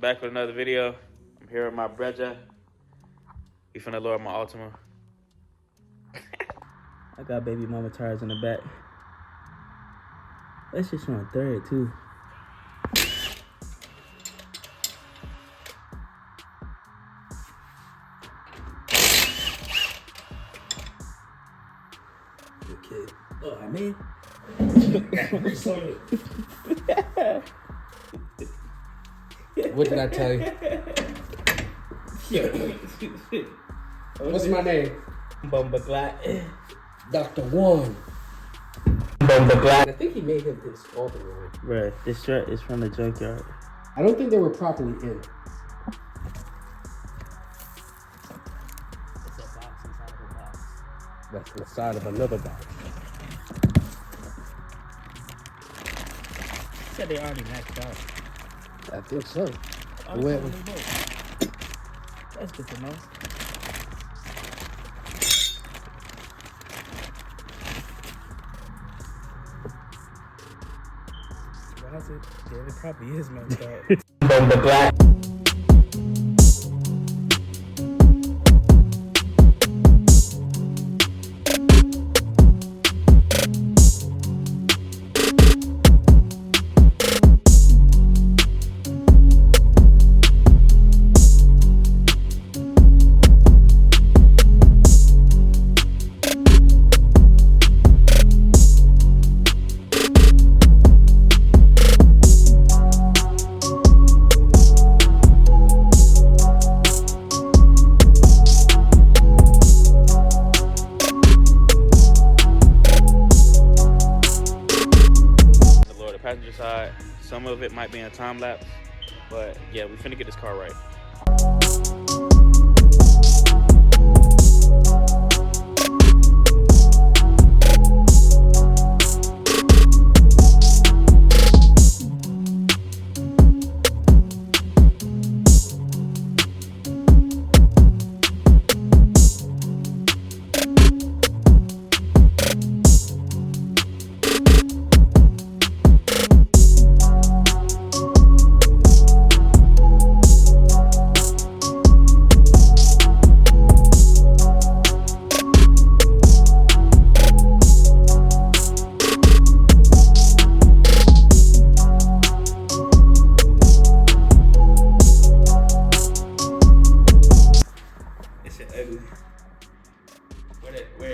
back with another video. I'm here with my brother. We finna lower my Altima. I got baby mama tires in the back. That shit's on third too. Okay. Oh man. What did I tell you? What's my name? Bumbaglat. Dr. One. Bumbaglat. I think he made him install the wrong. Bruh, this shirt is from the junkyard. I don't think they were properly in. It's a box inside of a box. That's inside of another box. Said they already maxed out. I think so. Oh, Well, that's good to know. Why is it? Yeah, it probably is maxed out. Bumbaglat. Passenger side, some of it might be in time lapse, but yeah, we finna get this car right.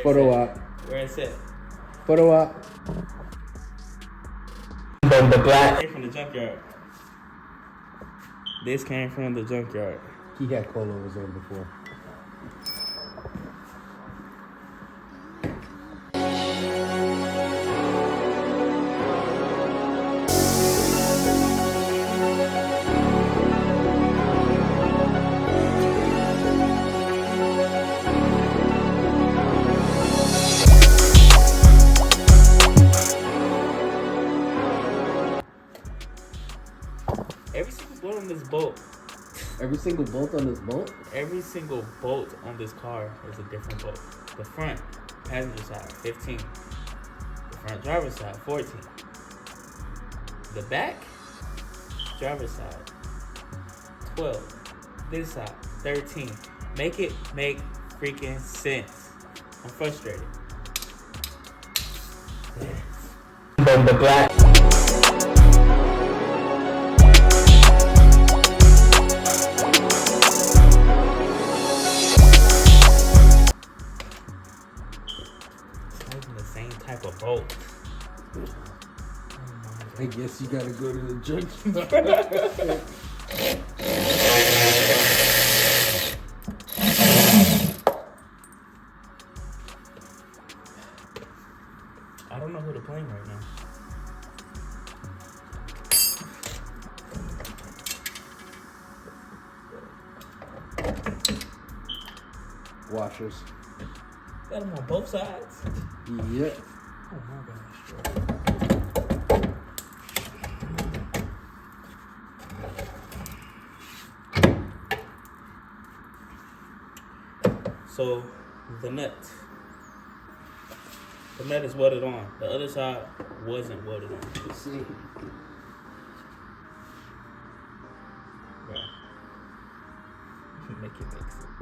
photo op. Where is it? Photo op. Bumbaglat. Came from the junkyard. This came from the junkyard. He had coilovers on before. Every single bolt on this bolt. Every single bolt on this bolt? Every single bolt on this car is a different bolt. The front, passenger side, 15. The front driver's side, 14. The back, driver's side, 12. This side, 13. Make it make freaking sense. I'm frustrated. Bumbaglat. Type of bolt. I guess you gotta go to the junkyard. I don't know who to blame right now. Washers. Got them on both sides. Yep. Oh my gosh. So the nut is welded on. The other side wasn't welded on. Let's see. Right.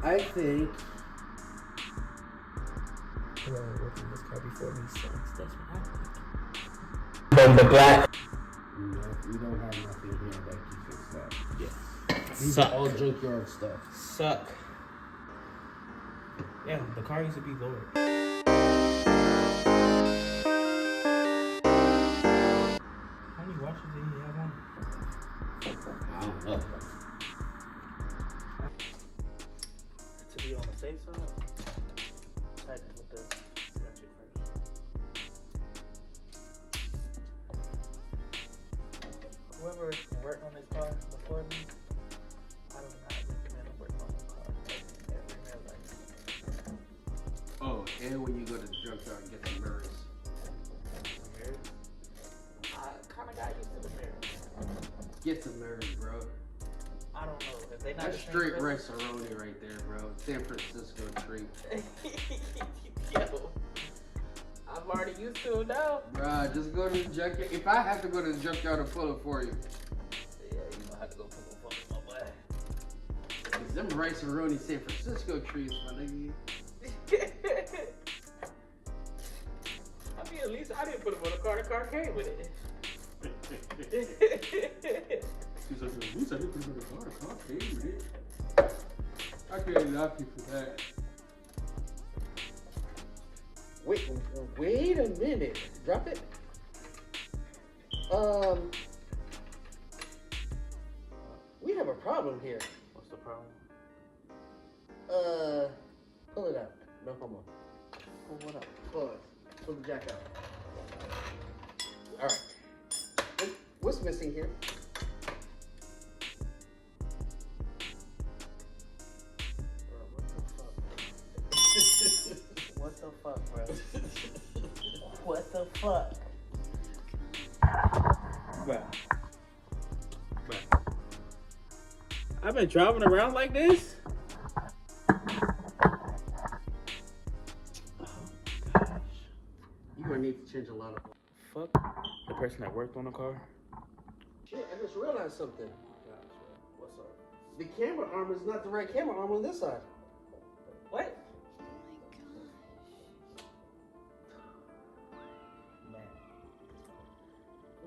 I think. Well, what's in this car before Nissan? That's what I think. The black. No, we don't have nothing here that can fix that. Yeah. These Suck. are all junkyard stuff. Suck. Yeah, the car used to be lowered. How many washes did he have on? I don't know. To be on the safe side, tighten with the ratchet first. Whoever worked on this car before me, I do not recommend working on this car every real life. Oh, and when you go to the junkyard and get the mirrors. Mirrors? I kind of got used to the mirrors. Get the mirrors, bro. I don't know if they not That's the same straight color. rice-a-roni right there, bro. San Francisco treat. Yo, I'm already used to it now. Bruh, just go to the junkyard. If I have to go to the junkyard, I'll pull it for you. Yeah, you gonna have to go pull them for my boy. Cause them rice-a-roni San Francisco treats, my nigga. I mean, at least I didn't put them on the car. The car came with it. He's like, at least I didn't put it in the car. The car came with it. I can't knock you for that. Wait a minute. Drop it. We have a problem here. What's the problem? Pull it out. No homo. Pull what up? Pull it. Pull the jack out. All right. What's missing here? What the fuck, bro? What the fuck? Bruh. I've been driving around like this? Oh, gosh. You're gonna need to change a lot of. Fuck the person that worked on the car. Shit, I just realized something. What's up? The camera arm is not the right camera arm on this side. What? Man.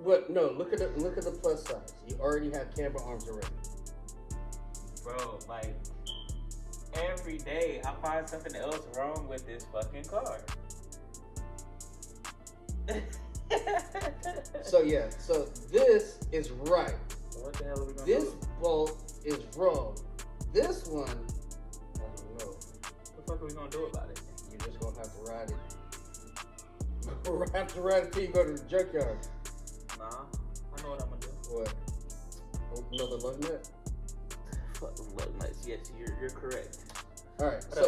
What? No, look at the plus size. You already have camera arms already. Bro, like, every day I find something else wrong with this fucking car. So yeah, so this is right. What the hell are we gonna This do? bolt is wrong. This one, I don't know. What the fuck are we gonna do about it? You're just gonna have to ride it. You're gonna have to ride it till you go to the junkyard. Nah, I know what I'm gonna do. What? Another lug nut? Fucking lug nuts. Yes, you're correct. All right. So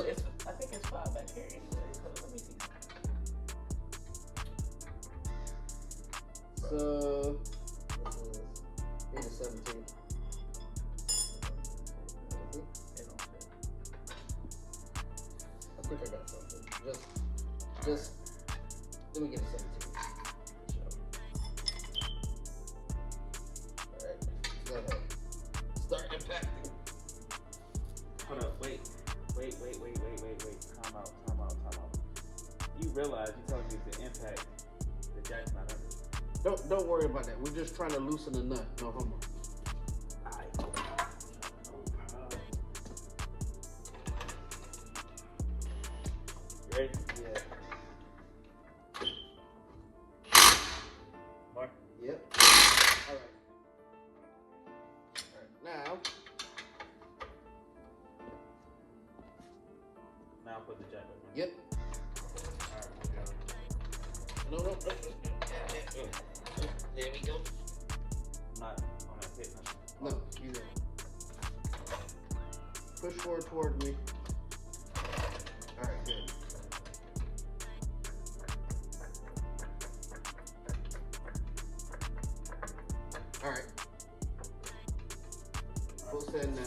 I think it's 5 back here anyway. So let me see. So this is 8 to 17. It don't fit. I think I got something. Just let me get a 17. All right. Go ahead. Start impacting. Hold up. Wait. Time out. You realize you're telling me to impact the jack's not under. Don't worry about that. We're just trying to loosen the nut. No homo. Alright. You ready? Yeah. More? Yep. All right. Now. Now put the jack back on. Yep. Alright, No. There we go. not on that hit nothing. No, you there. Push forward toward me. All right, good. All right. Full send now.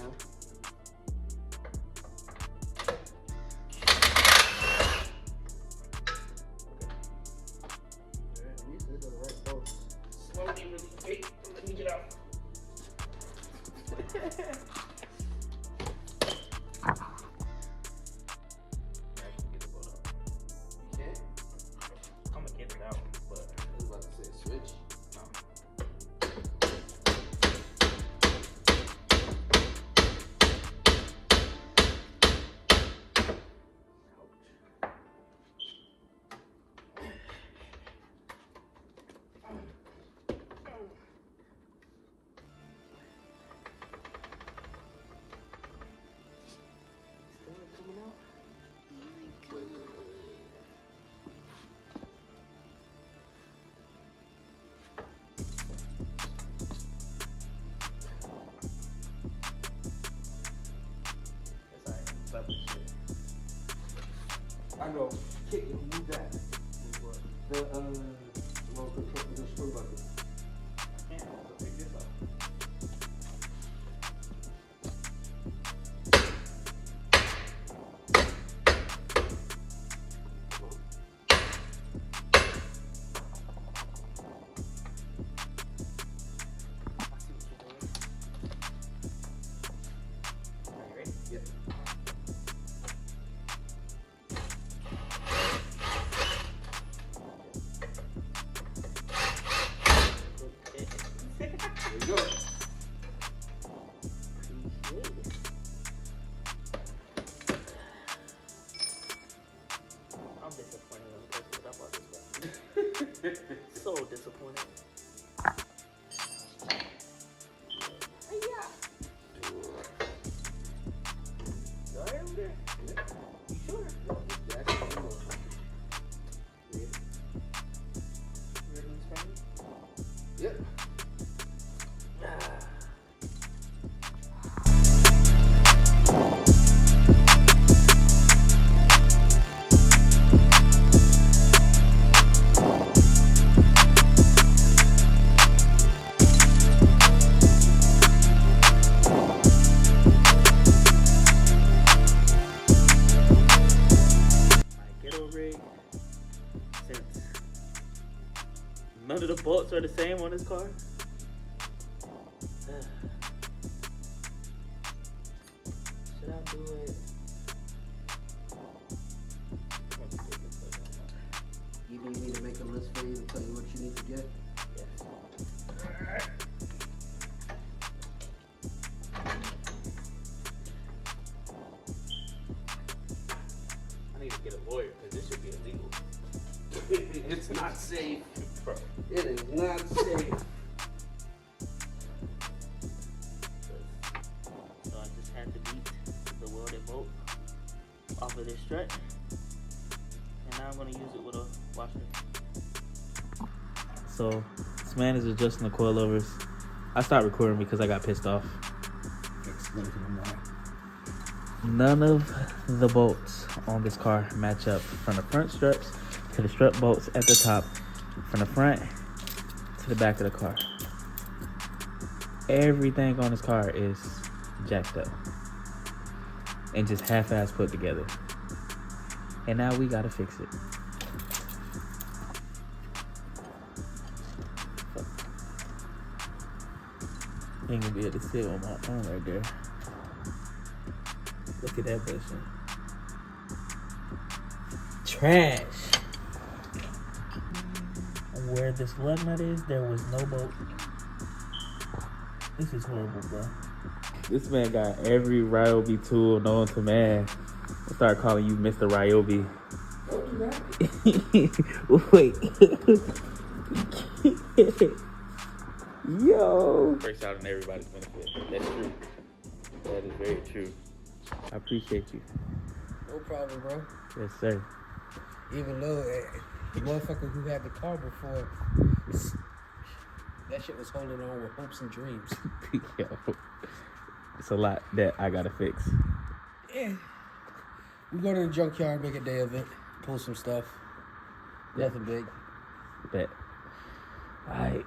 These are the right bolts. Slowly release. Wait, let me get out. I know. Kick it. Move that. The remote control, the screw button. I can't. So pick this up. So disappointed. You sure? Yep. None of the bolts are the same on this car. Should I do it? You need me to make a list for you and tell you what you need to get? Yes. I need to get a lawyer because this should be illegal. It's not safe. Bro. It is not safe. So I just had to beat the welded bolt off of this strut. And now I'm going to use it with a washer. So this man is adjusting the coilovers. I stopped recording because I got pissed off. Explain to them why. None of the bolts on this car match up from the front struts to the strut bolts at the top, from the front to the back of the car. Everything on this car is jacked up and just half-ass put together. And now we gotta fix it. Ain't gonna be able to sit on my own right there. Look at that bushing. Trash. Where this lug nut is, there was no bolt. This is horrible, bro. This man got every Ryobi tool known to man. I'll start calling you Mr. Ryobi. Don't do that. Wait. Yo. Breaks out in everybody's benefit. That's true. That is very true. I appreciate you. No problem, bro. Yes, sir. Even though the motherfucker who had the car before, that shit was holding on with hopes and dreams. Yo. It's a lot that I gotta fix. Yeah. We go to the junkyard, make a day of it, pull some stuff. Yeah. Nothing big. Bet. Alright.